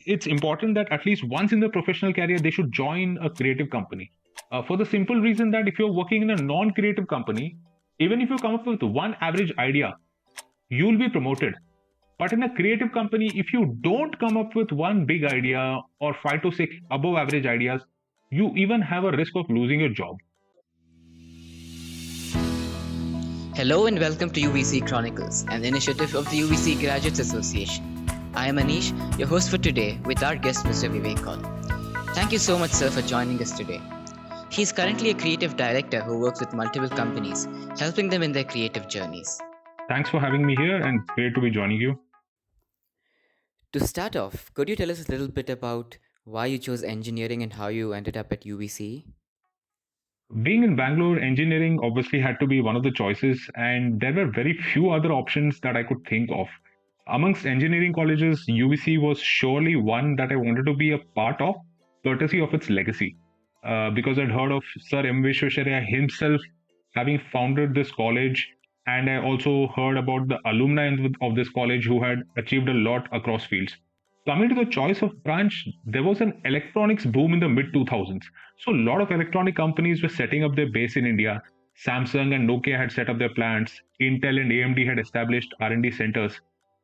it's important that at least once in their professional career, they should join a creative company. For the simple reason that if you're working in a non creative company, even if you come up with one average idea, you'll be promoted. But in a creative company, if you don't come up with one big idea or 5 to 6 above average ideas, you even have a risk of losing your job. Hello and welcome to UVCE Chronicles, an initiative of the UVCE Graduates Association. I am Anish, your host for today, with our guest Mr. Vivek. Thank you so much, sir, for joining us today. He is currently a creative director who works with multiple companies, helping them in their creative journeys. Thanks for having me here and great to be joining you. To start off, could you tell us a little bit about why you chose engineering and how you ended up at UVCE? Being in Bangalore, engineering obviously had to be one of the choices, and there were very few other options that I could think of. Amongst engineering colleges, UVC was surely one that I wanted to be a part of, courtesy of its legacy. Because I'd heard of Sir M. Vishwesharaya himself having founded this college, and I also heard about the alumni of this college who had achieved a lot across fields. Coming to the choice of branch, there was an electronics boom in the mid 2000s. So a lot of electronic companies were setting up their base in India. Samsung and Nokia had set up their plants. Intel and AMD had established R&D centers.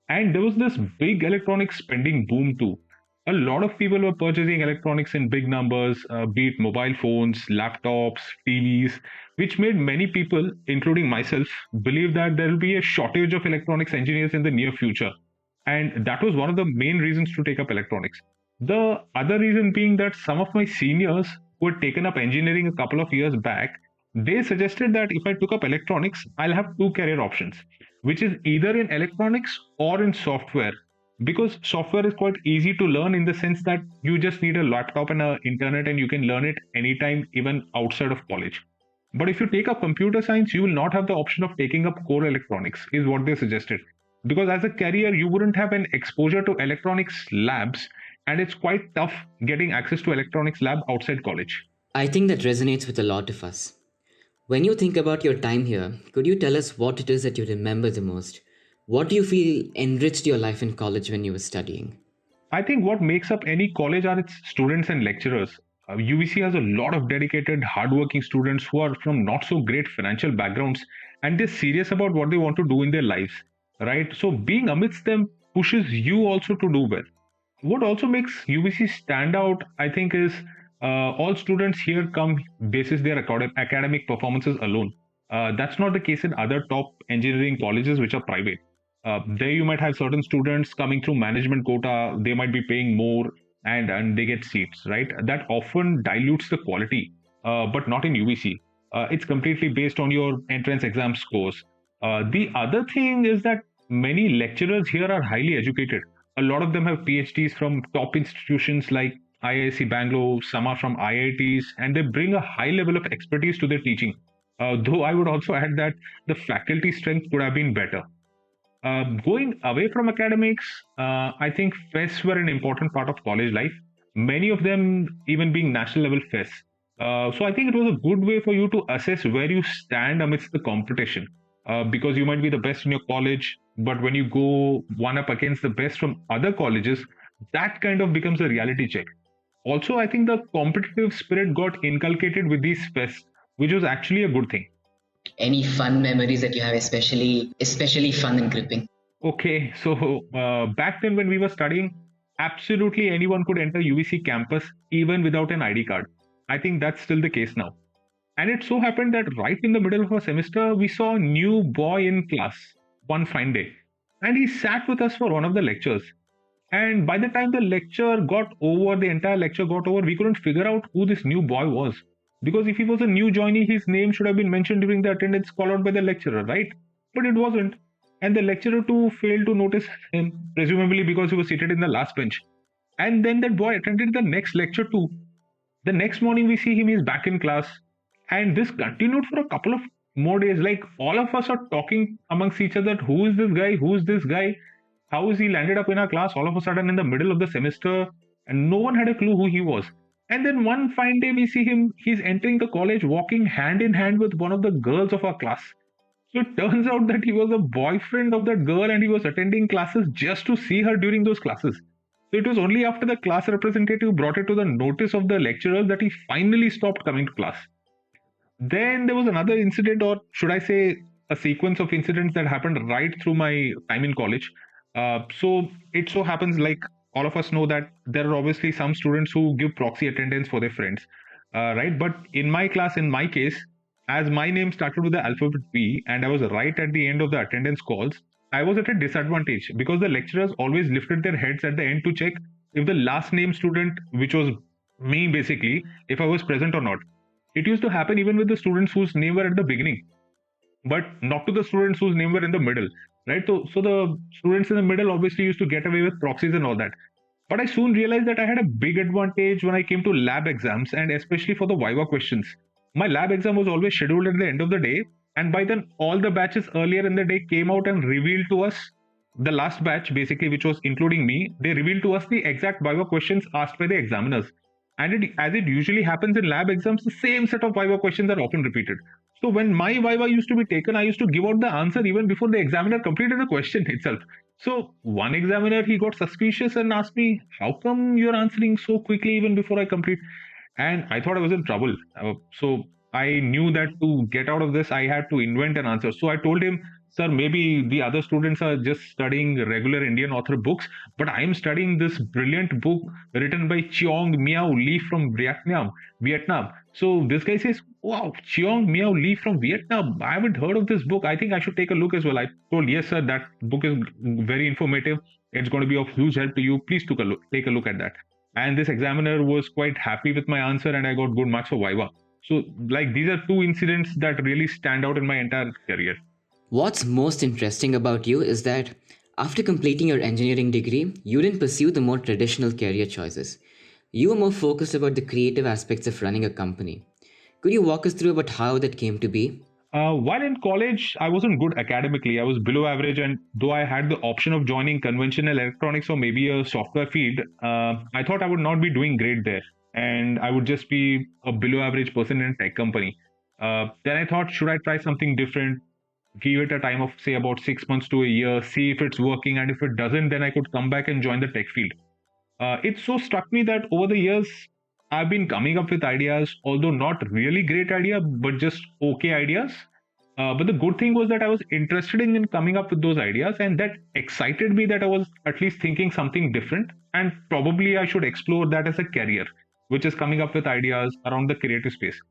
And there was this big electronics spending boom too. A lot of people were purchasing electronics in big numbers, be it mobile phones, laptops, TVs, which made many people, including myself, believe that there will be a shortage of electronics engineers in the near future. And that was one of the main reasons to take up electronics. The other reason being that some of my seniors who had taken up engineering a couple of years back, they suggested that if I took up electronics, I'll have two career options, which is either in electronics or in software. Because software is quite easy to learn in the sense that you just need a laptop and an internet and you can learn it anytime, even outside of college. But if you take up computer science, you will not have the option of taking up core electronics, is what they suggested. Because as a career, you wouldn't have an exposure to electronics labs, and it's quite tough getting access to electronics lab outside college. I think that resonates with a lot of us. When you think about your time here, could you tell us what it is that you remember the most? What do you feel enriched your life in college when you were studying? I think what makes up any college are its students and lecturers. UVC has a lot of dedicated, hardworking students who are from not so great financial backgrounds and they're serious about what they want to do in their lives, right? So being amidst them pushes you also to do well. What also makes UVC stand out, I think, is all students here come basis their academic performances alone. That's not the case in other top engineering colleges which are private. There you might have certain students coming through management quota, they might be paying more and they get seats, right? That often dilutes the quality, but not in UVC. It's completely based on your entrance exam scores. The other thing is that many lecturers here are highly educated. A lot of them have PhDs from top institutions like IIC Bangalore, some are from IITs, and they bring a high level of expertise to their teaching. Though I would also add that the faculty strength could have been better. Going away from academics, I think fests were an important part of college life. Many of them even being national level fests. So I think it was a good way for you to assess where you stand amidst the competition. Because you might be the best in your college, but when you go one up against the best from other colleges, that kind of becomes a reality check. Also, I think the competitive spirit got inculcated with these fests, which was actually a good thing. Any fun memories that you have, especially fun and gripping? Okay, so back then when we were studying, absolutely anyone could enter UVC campus even without an ID card. I think that's still the case now. And it so happened that right in the middle of a semester, we saw a new boy in class one fine day. And he sat with us for one of the lectures. And by the time the lecture got over, the entire lecture got over, we couldn't figure out who this new boy was. Because if he was a new joinee, his name should have been mentioned during the attendance call out by the lecturer, right? But it wasn't. And the lecturer too failed to notice him, presumably because he was seated in the last bench. And then that boy attended the next lecture too. The next morning we see him, he's back in class. And this continued for a couple of more days. Like all of us are talking amongst each other, who is this guy? Who is this guy? How is he landed up in our class all of a sudden in the middle of the semester? And no one had a clue who he was. And then one fine day we see him, he's entering the college walking hand in hand with one of the girls of our class. So it turns out that he was a boyfriend of that girl and he was attending classes just to see her during those classes. So it was only after the class representative brought it to the notice of the lecturers that he finally stopped coming to class. Then there was another incident, or should I say, a sequence of incidents that happened right through my time in college. So it so happens, like all of us know, that there are obviously some students who give proxy attendance for their friends, right? But in my class, in my case, as my name started with the alphabet V and I was right at the end of the attendance calls, I was at a disadvantage because the lecturers always lifted their heads at the end to check if the last name student, which was me basically, if I was present or not. It used to happen even with the students whose name were at the beginning, but not to the students whose name were in the middle, right? So the students in the middle obviously used to get away with proxies and all that. But I soon realized that I had a big advantage when I came to lab exams, and especially for the Viva questions. My lab exam was always scheduled at the end of the day, and by then all the batches earlier in the day came out and revealed to us, the last batch basically, which was including me, they revealed to us the exact Viva questions asked by the examiners. And as it usually happens in lab exams, the same set of Viva questions are often repeated. So when my Viva used to be taken, I used to give out the answer even before the examiner completed the question itself. So one examiner, he got suspicious and asked me, "How come you're answering so quickly even before I complete?" And I thought I was in trouble. So I knew that to get out of this, I had to invent an answer. So I told him, "Sir, maybe the other students are just studying regular Indian author books, but I am studying this brilliant book written by Cheong Miao Lee from Vietnam." So this guy says, "Wow, Cheong Miao Lee from Vietnam. I haven't heard of this book. I think I should take a look as well." I told, "Yes, sir, that book is very informative. It's going to be of huge help to you. Please take a look at that." And this examiner was quite happy with my answer, and I got good marks for Viva. So, like, these are two incidents that really stand out in my entire career. What's most interesting about you is that after completing your engineering degree, you didn't pursue the more traditional career choices. You were more focused about the creative aspects of running a company. Could you walk us through about how that came to be? While in college, I wasn't good academically. I was below average, and though I had the option of joining conventional electronics or maybe a software field, I thought I would not be doing great there, and I would just be a below average person in a tech company. Then I thought, should I try something different? Give it a time of say about 6 months to a year, see if it's working, and if it doesn't, then I could come back and join the tech field. It so struck me that over the years, I've been coming up with ideas, although not really great idea, but just okay ideas. But the good thing was that I was interested in coming up with those ideas, and that excited me that I was at least thinking something different, and probably I should explore that as a career, which is coming up with ideas around the creative space.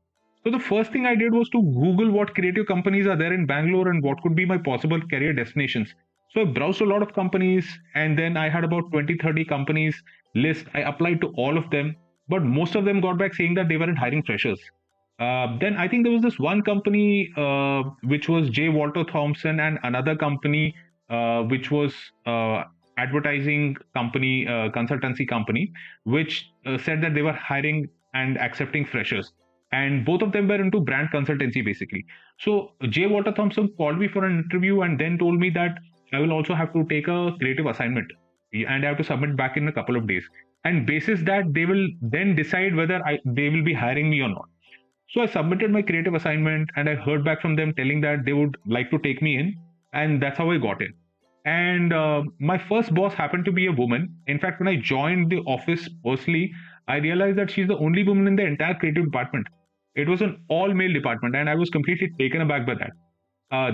So the first thing I did was to Google what creative companies are there in Bangalore and what could be my possible career destinations. So I browsed a lot of companies, and then I had about 20, 30 companies list. I applied to all of them, but most of them got back saying that they weren't hiring freshers. Then I think there was this one company which was J. Walter Thompson, and another company which was advertising company, consultancy company, which said that they were hiring and accepting freshers. And both of them were into brand consultancy basically. So J. Walter Thompson called me for an interview and then told me that I will also have to take a creative assignment and I have to submit back in a couple of days. And basis that they will then decide whether they will be hiring me or not. So I submitted my creative assignment and I heard back from them telling that they would like to take me in, and that's how I got in. And my first boss happened to be a woman. In fact, when I joined the office personally, I realized that she's the only woman in the entire creative department. It was an all male department, and I was completely taken aback by that.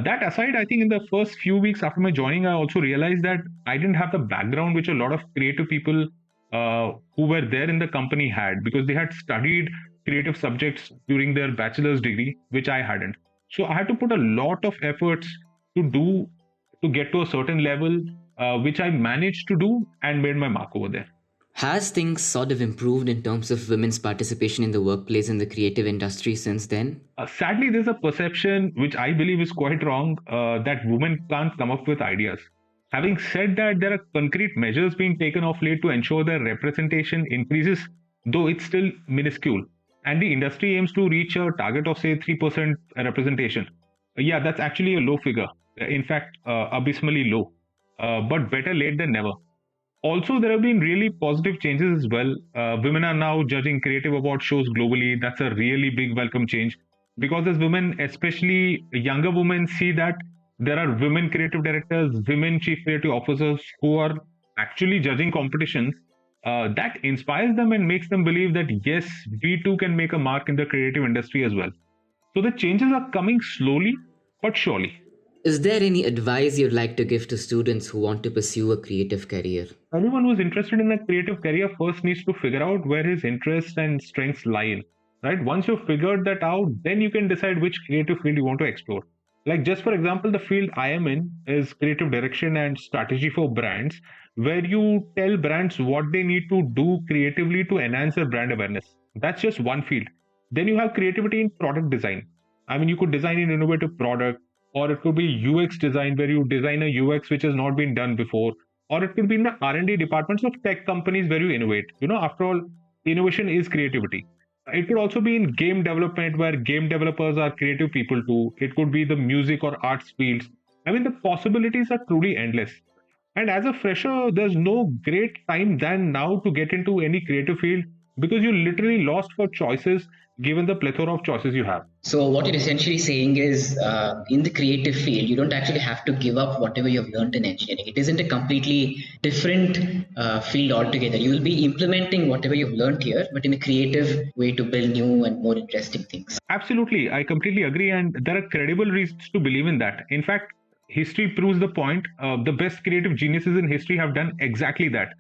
That aside, I think in the first few weeks after my joining, I also realized that I didn't have the background which a lot of creative people who were there in the company had, because they had studied creative subjects during their bachelor's degree, which I hadn't. So I had to put a lot of efforts to do to get to a certain level, which I managed to do and made my mark over there. Has things sort of improved in terms of women's participation in the workplace in the creative industry since then? Sadly, there's a perception which I believe is quite wrong, that women can't come up with ideas. Having said that, there are concrete measures being taken of late to ensure their representation increases, though it's still minuscule. And the industry aims to reach a target of, say, 3% representation. Yeah, that's actually a low figure. In fact, abysmally low. But better late than never. Also, there have been really positive changes as well. Women are now judging creative award shows globally. That's a really big welcome change, because as women, especially younger women, see that there are women creative directors, women chief creative officers who are actually judging competitions. that inspires them and makes them believe that yes, we too can make a mark in the creative industry as well. So the changes are coming slowly but surely. Is there any advice you'd like to give to students who want to pursue a creative career? Anyone who's interested in a creative career first needs to figure out where his interests and strengths lie in. Right? Once you've figured that out, then you can decide which creative field you want to explore. Like, just for example, the field I am in is creative direction and strategy for brands, where you tell brands what they need to do creatively to enhance their brand awareness. That's just one field. Then you have creativity in product design. I mean, you could design an innovative product, or it could be UX design, where you design a UX which has not been done before, or it could be in the R&D departments of tech companies where you innovate. After all, innovation is creativity. It could also be in game development, where game developers are creative people too. It could be the music or arts fields. I mean, the possibilities are truly endless. And as a fresher, there's no great time than now to get into any creative field, because you literally lost for choices given the plethora of choices you have. So, what you're essentially saying is in the creative field, you don't actually have to give up whatever you've learned in engineering. It isn't a completely different field altogether. You will be implementing whatever you've learned here, but in a creative way to build new and more interesting things. Absolutely, I completely agree, and there are credible reasons to believe in that. In fact, history proves the point. The best creative geniuses in history have done exactly that.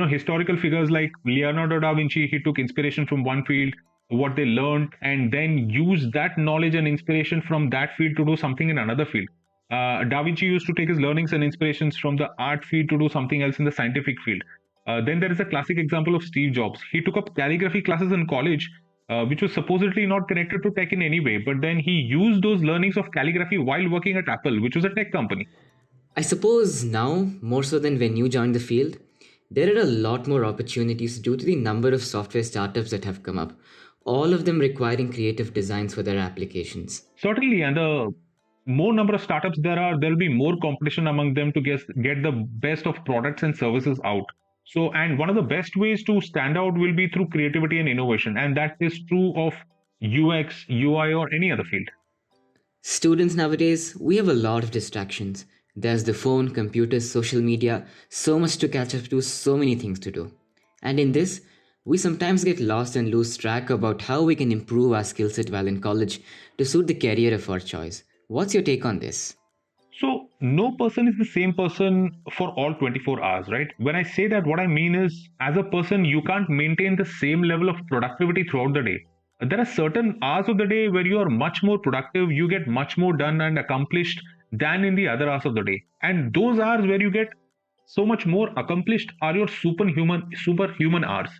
Historical figures like Leonardo da Vinci, he took inspiration from one field, what they learned, and then used that knowledge and inspiration from that field to do something in another field. Da Vinci used to take his learnings and inspirations from the art field to do something else in the scientific field. Then there is a classic example of Steve Jobs. He took up calligraphy classes in college, which was supposedly not connected to tech in any way, but then he used those learnings of calligraphy while working at Apple, which was a tech company. I suppose now, more so than when you joined the field, there are a lot more opportunities due to the number of software startups that have come up, all of them requiring creative designs for their applications. Certainly, and the more number of startups there are, there will be more competition among them to get the best of products and services out. So, and one of the best ways to stand out will be through creativity and innovation, and that is true of UX, UI, or any other field. Students nowadays, we have a lot of distractions. There's the phone, computers, social media, so much to catch up to, so many things to do. And in this, we sometimes get lost and lose track about how we can improve our skill set while in college to suit the career of our choice. What's your take on this? So, no person is the same person for all 24 hours, right? When I say that, what I mean is, as a person, you can't maintain the same level of productivity throughout the day. There are certain hours of the day where you are much more productive, you get much more done and accomplished than in the other hours of the day. And those hours where you get so much more accomplished are your superhuman hours,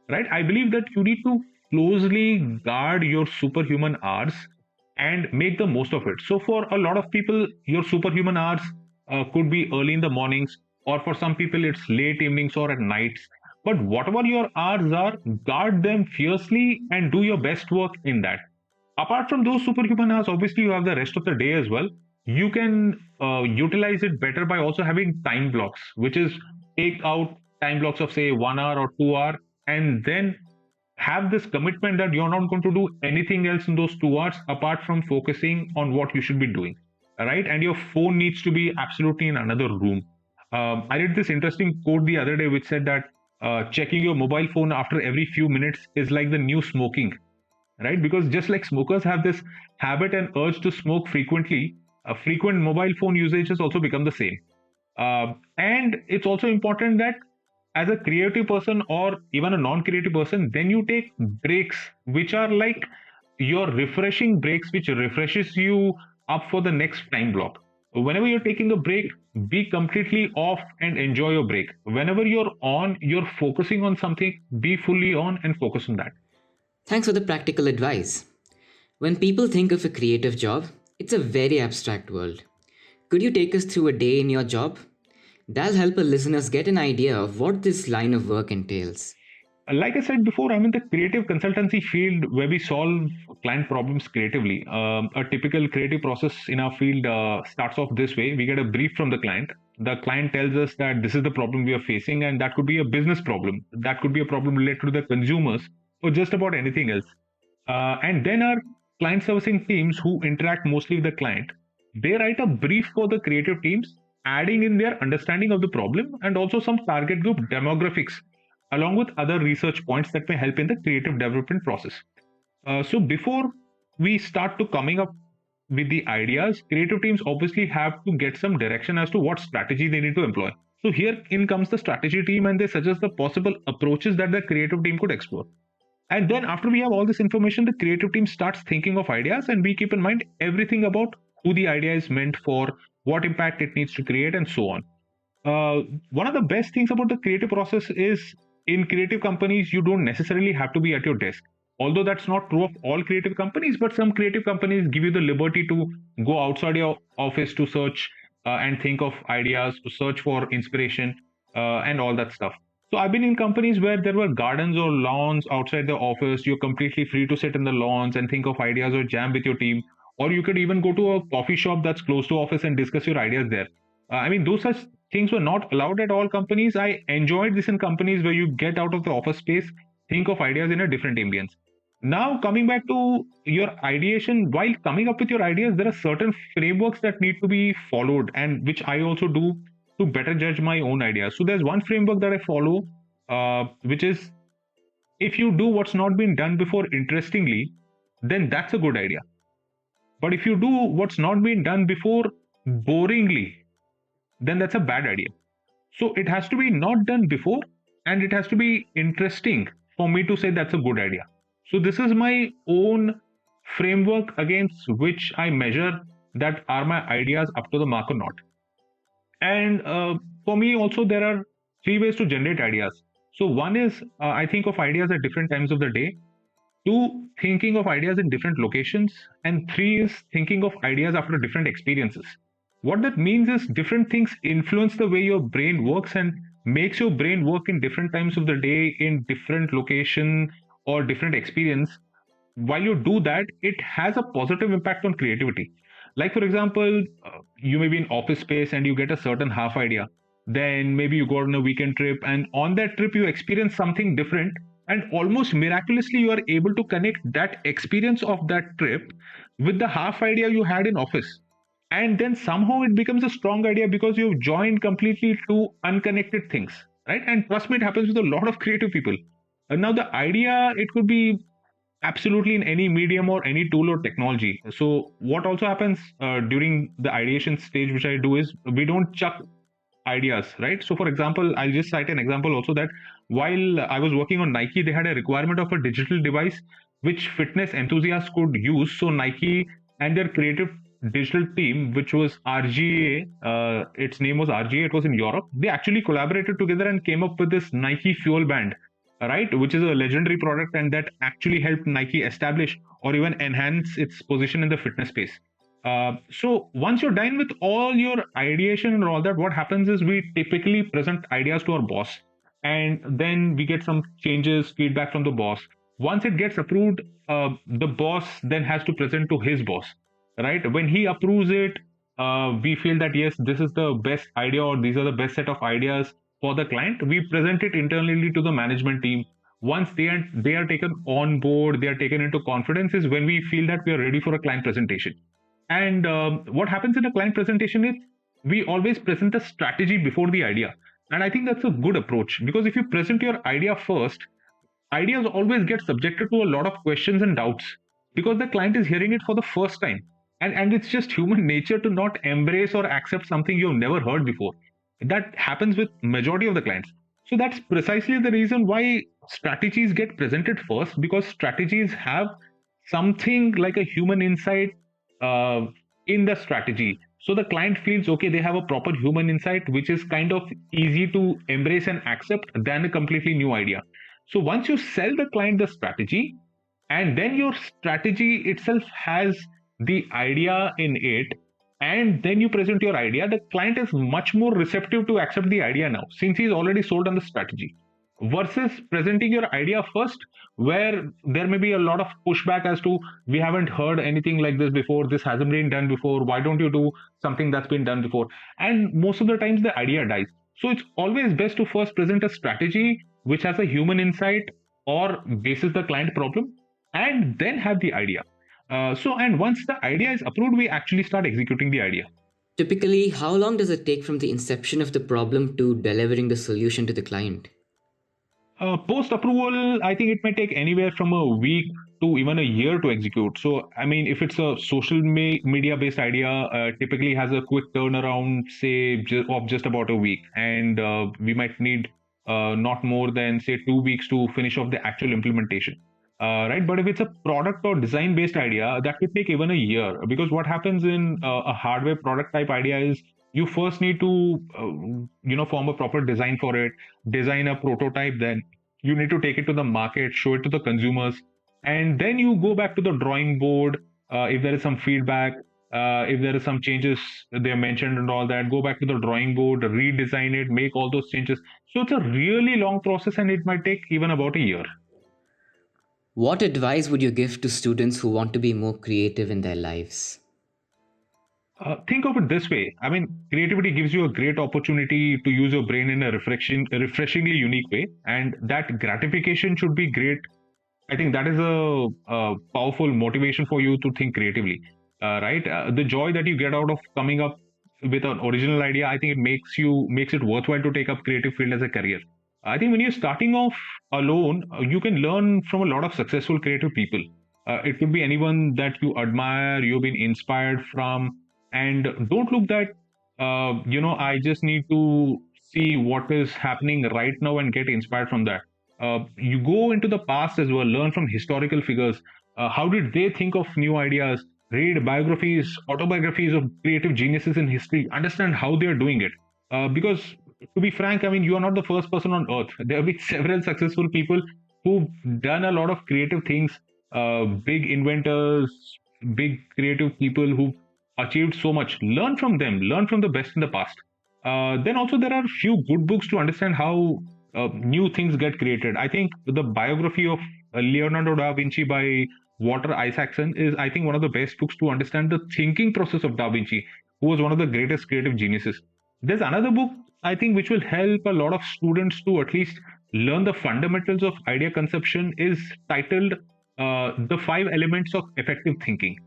right? I believe that you need to closely guard your superhuman hours and make the most of it. So, for a lot of people, your superhuman hours could be early in the mornings, or for some people, it's late evenings or at nights. But whatever your hours are, guard them fiercely and do your best work in that. Apart from those superhuman hours, obviously, you have the rest of the day as well. You can utilize it better by also having time blocks, which is take out time blocks of, say, 1 hour or 2 hour, and then have this commitment that you're not going to do anything else in those 2 hours apart from focusing on what you should be doing, right? And your phone needs to be absolutely in another room. I read this interesting quote the other day which said that checking your mobile phone after every few minutes is like the new smoking, right? Because just like smokers have this habit and urge to smoke frequently, a frequent mobile phone usage has also become the same. And it's also important that as a creative person or even a non-creative person, then you take breaks which are like your refreshing breaks, which refreshes you up for the next time block. Whenever you're taking a break, be completely off and enjoy your break. Whenever you're on, you're focusing on something, be fully on and focus on that. Thanks for the practical advice. When people think of a creative job, it's a very abstract world. Could you take us through a day in your job? That'll help our listeners get an idea of what this line of work entails. Like I said before, I'm in the creative consultancy field where we solve client problems creatively. A typical creative process in our field starts off this way. We get a brief from the client. The client tells us that this is the problem we are facing, and that could be a business problem. That could be a problem related to the consumers or just about anything else. And then our client servicing teams, who interact mostly with the client, they write a brief for the creative teams, adding in their understanding of the problem and also some target group demographics along with other research points that may help in the creative development process. So before we start to coming up with the ideas, creative teams obviously have to get some direction as to what strategy they need to employ. So here in comes the strategy team, and they suggest the possible approaches that the creative team could explore. And then after we have all this information, the creative team starts thinking of ideas, and we keep in mind everything about who the idea is meant for, what impact it needs to create, and so on. One of the best things about the creative process is in creative companies, you don't necessarily have to be at your desk. Although that's not true of all creative companies, but some creative companies give you the liberty to go outside your office to search and think of ideas, to search for inspiration, and all that stuff. So I've been in companies where there were gardens or lawns outside the office. You're completely free to sit in the lawns and think of ideas or jam with your team. Or you could even go to a coffee shop that's close to office and discuss your ideas there. I mean, those such things were not allowed at all companies. I enjoyed this in companies where you get out of the office space, think of ideas in a different ambience. Now, coming back to your ideation, while coming up with your ideas, there are certain frameworks that need to be followed, and which I also do to better judge my own ideas. So, there's one framework that I follow, which is if you do what's not been done before interestingly, then that's a good idea. But if you do what's not been done before boringly, then that's a bad idea. So it has to be not done before, and it has to be interesting for me to say that's a good idea. So this is my own framework against which I measure that are my ideas up to the mark or not. And for me also, there are three ways to generate ideas. So one is I think of ideas at different times of the day. Two, thinking of ideas in different locations. And three is thinking of ideas after different experiences. What that means is different things influence the way your brain works and makes your brain work in different times of the day, in different location or different experience. While you do that, it has a positive impact on creativity. Like, for example, you may be in office space and you get a certain half idea. Then maybe you go on a weekend trip, and on that trip, you experience something different. And almost miraculously, you are able to connect that experience of that trip with the half idea you had in office. And then somehow it becomes a strong idea because you've joined completely two unconnected things, right? And trust me, it happens with a lot of creative people. And now the idea, it could be absolutely in any medium or any tool or technology. So what also happens during the ideation stage, which I do, is we don't chuck ideas, right? So for example, I'll just cite an example also that while I was working on Nike, they had a requirement of a digital device which fitness enthusiasts could use. So Nike and their creative digital team, which was RGA, its name was RGA, it was in Europe, they actually collaborated together and came up with this Nike Fuel Band, right, which is a legendary product, and that actually helped Nike establish or even enhance its position in the fitness space. So once you're done with all your ideation and all that, what happens is we typically present ideas to our boss, and then we get some changes, feedback from the boss. Once it gets approved, the boss then has to present to his boss, right? When he approves it, we feel that yes, this is the best idea, or these are the best set of ideas for the client. We present it internally to the management team. Once they are taken on board, they are taken into confidence, is when we feel that we are ready for a client presentation. And what happens in a client presentation is we always present the strategy before the idea. And I think that's a good approach, because if you present your idea first, ideas always get subjected to a lot of questions and doubts because the client is hearing it for the first time. And it's just human nature to not embrace or accept something you've never heard before. That happens with majority of the clients. So that's precisely the reason why strategies get presented first, because strategies have something like a human insight uh, in the strategy. So the client feels okay, they have a proper human insight, which is kind of easy to embrace and accept than a completely new idea. So once you sell the client the strategy, and then your strategy itself has the idea in it, and then you present your idea, the client is much more receptive to accept the idea now, since he's already sold on the strategy, versus presenting your idea first, where there may be a lot of pushback as to we haven't heard anything like this before, this hasn't been done before, why don't you do something that's been done before? And most of the times the idea dies. So it's always best to first present a strategy which has a human insight or bases the client problem, and then have the idea. And once the idea is approved, we actually start executing the idea. Typically, how long does it take from the inception of the problem to delivering the solution to the client? Post approval, I think it may take anywhere from a week to even a year to execute. So, I mean, if it's a social media based idea, typically has a quick turnaround, say, of just about a week. And we might need not more than, say, 2 weeks to finish off the actual implementation. Right. But if it's a product or design based idea, that could take even a year. Because what happens in a hardware product type idea is you first need to, form a proper design for it, design a prototype, then you need to take it to the market, show it to the consumers, and then you go back to the drawing board. If there is some feedback, if there is some changes they are mentioned and all that, go back to the drawing board, redesign it, make all those changes. So it's a really long process, and it might take even about a year. What advice would you give to students who want to be more creative in their lives? Think of it this way. I mean, creativity gives you a great opportunity to use your brain in a refreshingly unique way, and that gratification should be great. I think that is a powerful motivation for you to think creatively, right? The joy that you get out of coming up with an original idea, I think it makes it worthwhile to take up creative field as a career. I think when you're starting off alone, you can learn from a lot of successful creative people. It could be anyone that you admire, you've been inspired from, and don't look that I just need to see what is happening right now and get inspired from that. You go into the past as well, learn from historical figures. How did they think of new ideas? Read biographies, autobiographies of creative geniuses in history. Understand how they are doing it. Because to be frank, I mean, you are not the first person on earth. There have been several successful people who've done a lot of creative things, big inventors, big creative people who achieved so much. Learn from them, learn from the best in the past. Then also, there are few good books to understand how new things get created. I think the biography of Leonardo da Vinci by Walter Isaacson is, I think, one of the best books to understand the thinking process of Da Vinci, who was one of the greatest creative geniuses. There's another book, I think, which will help a lot of students to at least learn the fundamentals of idea conception, is titled The Five Elements of Effective Thinking.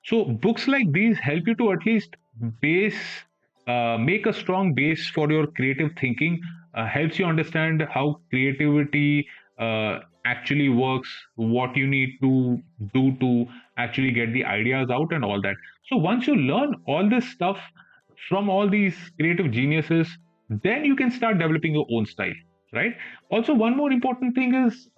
So books like these help you to at least base, make a strong base for your creative thinking. Helps you understand how creativity actually works, what you need to do to actually get the ideas out, and all that. So once you learn all this stuff from all these creative geniuses, then you can start developing your own style, right? Also, one more important thing is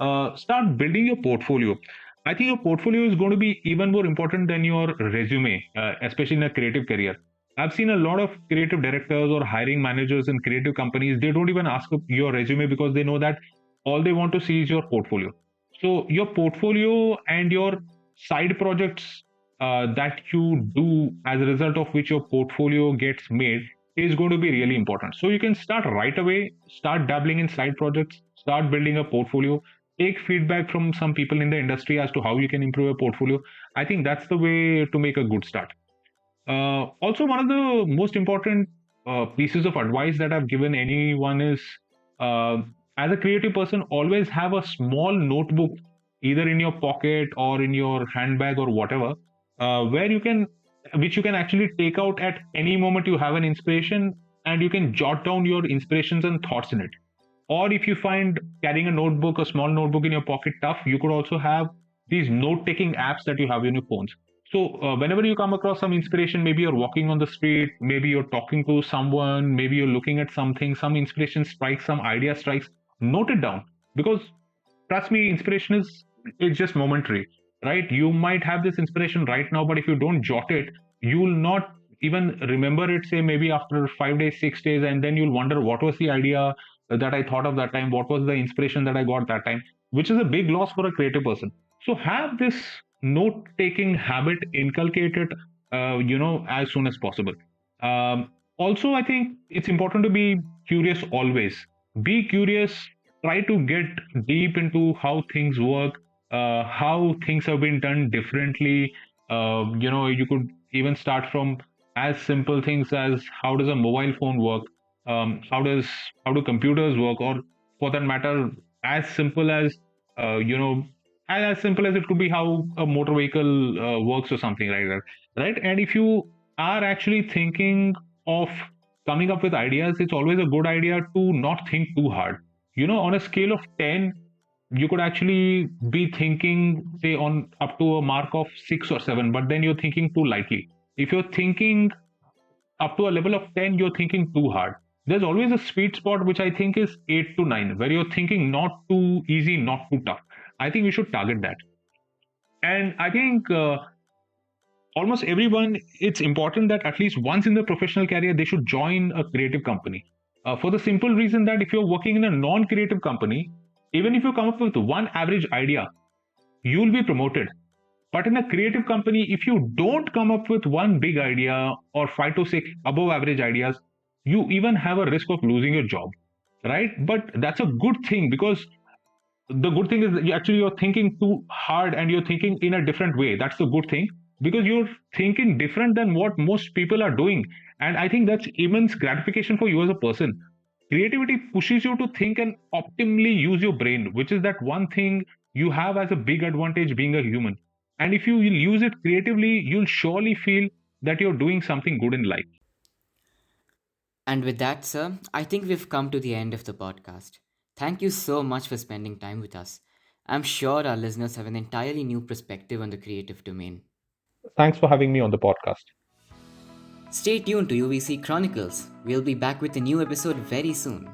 start building your portfolio. I think your portfolio is going to be even more important than your resume, especially in a creative career. I've seen a lot of creative directors or hiring managers in creative companies. They don't even ask your resume because they know that all they want to see is your portfolio. So, your portfolio and your side projects that you do as a result of which your portfolio gets made is going to be really important. So, you can start right away, start dabbling in side projects, start building a portfolio, take feedback from some people in the industry as to how you can improve your portfolio. I think that's the way to make a good start. Also, one of the most important pieces of advice that I've given anyone is, uh, as a creative person, always have a small notebook either in your pocket or in your handbag or whatever, where which you can actually take out at any moment you have an inspiration, and you can jot down your inspirations and thoughts in it. Or if you find carrying a notebook, a small notebook in your pocket tough, you could also have these note taking apps that you have in your phones. So whenever you come across some inspiration, maybe you're walking on the street, maybe you're talking to someone, maybe you're looking at something, some inspiration strikes, some idea strikes, note it down. Because trust me, inspiration is it's just momentary, right? You might have this inspiration right now, but if you don't jot it, you'll not even remember it, say maybe after 5 days, 6 days, and then you'll wonder what was the idea that I thought of that time, what was the inspiration that I got that time, which is a big loss for a creative person. So have this note taking habit inculcated, as soon as possible. Also, I think it's important to be curious always. Be curious, try to get deep into how things work, how things have been done differently. You could even start from as simple things as how does a mobile phone work, how do computers work, or for that matter, as simple as as simple as it could be how a motor vehicle works or something like that, right? And if you are actually thinking of coming up with ideas, it's always a good idea to not think too hard. On a scale of 10, you could actually be thinking, say, on up to a mark of 6 or 7, but then you're thinking too lightly. If you're thinking up to a level of 10, you're thinking too hard. There's always a sweet spot, which I think is 8 to 9, where you're thinking not too easy, not too tough. I think we should target that. And I think almost everyone, it's important that at least once in their professional career, they should join a creative company. For the simple reason that if you're working in a non creative company, even if you come up with one average idea, you'll be promoted. But in a creative company, if you don't come up with one big idea or 5 to 6 above average ideas, you even have a risk of losing your job, right? But that's a good thing, because the good thing is that you're thinking too hard and you're thinking in a different way. That's the good thing, because you're thinking different than what most people are doing. And I think that's immense gratification for you as a person. Creativity pushes you to think and optimally use your brain, which is that one thing you have as a big advantage being a human. And if you will use it creatively, you'll surely feel that you're doing something good in life. And with that, sir, I think we've come to the end of the podcast. Thank you so much for spending time with us. I'm sure our listeners have an entirely new perspective on the creative domain. Thanks for having me on the podcast. Stay tuned to UVC Chronicles. We'll be back with a new episode very soon.